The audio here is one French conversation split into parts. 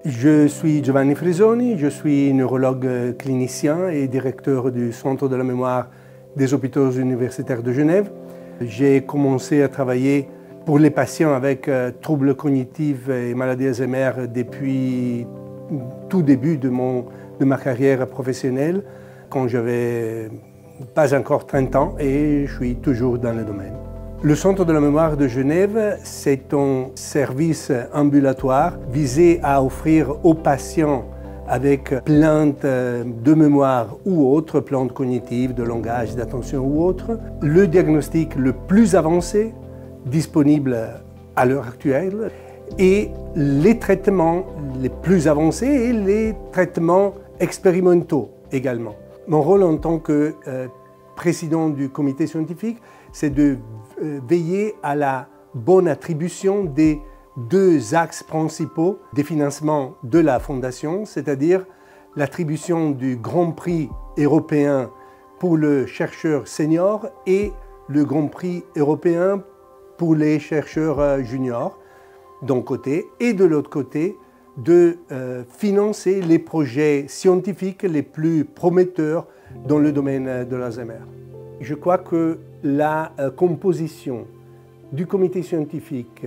Je suis Giovanni Frisoni, je suis neurologue clinicien et directeur du Centre de la mémoire des hôpitaux universitaires de Genève. J'ai commencé à travailler pour les patients avec troubles cognitifs et maladies Alzheimer depuis tout début de ma carrière professionnelle, quand j'avais pas encore 30 ans, et je suis toujours dans le domaine. Le Centre de la mémoire de Genève, c'est un service ambulatoire visé à offrir aux patients avec plaintes de mémoire ou autres, plaintes cognitives, de langage, d'attention ou autres, le diagnostic le plus avancé disponible à l'heure actuelle et les traitements les plus avancés et les traitements expérimentaux également. Mon rôle en tant que président du comité scientifique, c'est de veiller à la bonne attribution des deux axes principaux des financements de la Fondation, c'est-à-dire l'attribution du Grand Prix européen pour le chercheur senior et le Grand Prix européen pour les chercheurs juniors, d'un côté, et de l'autre côté, de financer les projets scientifiques les plus prometteurs dans le domaine de l'Alzheimer. Je crois que la composition du comité scientifique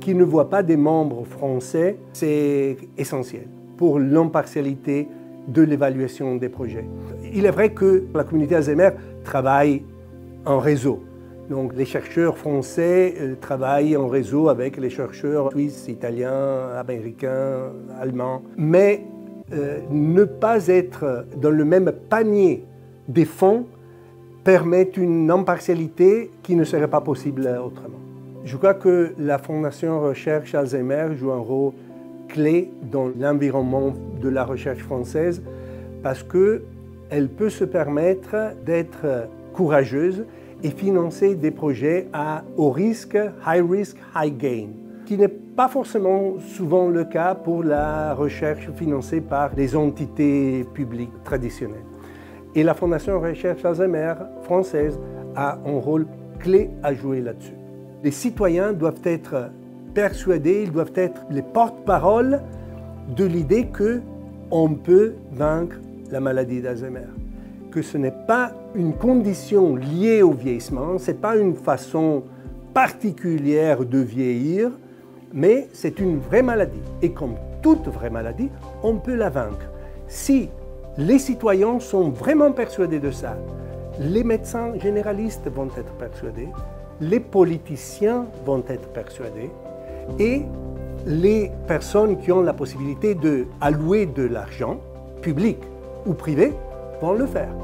qui ne voit pas des membres français, c'est essentiel pour l'impartialité de l'évaluation des projets. Il est vrai que la communauté Alzheimer travaille en réseau. Donc les chercheurs français travaillent en réseau avec les chercheurs suisses, italiens, américains, allemands. Mais ne pas être dans le même panier des fonds permet une impartialité qui ne serait pas possible autrement. Je crois que la Fondation Recherche Alzheimer joue un rôle clé dans l'environnement de la recherche française parce qu'elle peut se permettre d'être courageuse et financer des projets à haut risque, high risk, high gain, qui n'est pas forcément souvent le cas pour la recherche financée par les entités publiques traditionnelles. Et la Fondation Recherche Alzheimer française a un rôle clé à jouer là-dessus. Les citoyens doivent être persuadés, ils doivent être les porte-parole de l'idée qu'on peut vaincre la maladie d'Alzheimer. Que ce n'est pas une condition liée au vieillissement, ce n'est pas une façon particulière de vieillir, mais c'est une vraie maladie. Et comme toute vraie maladie, on peut la vaincre. Si les citoyens sont vraiment persuadés de ça, les médecins généralistes vont être persuadés, les politiciens vont être persuadés et les personnes qui ont la possibilité d'allouer de l'argent, public ou privé, vont le faire.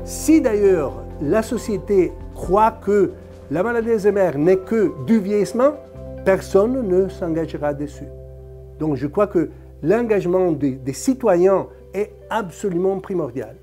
Si d'ailleurs la société croit que la maladie d'Alzheimer n'est que du vieillissement, personne ne s'engagera dessus. Donc je crois que l'engagement des citoyens est absolument primordial.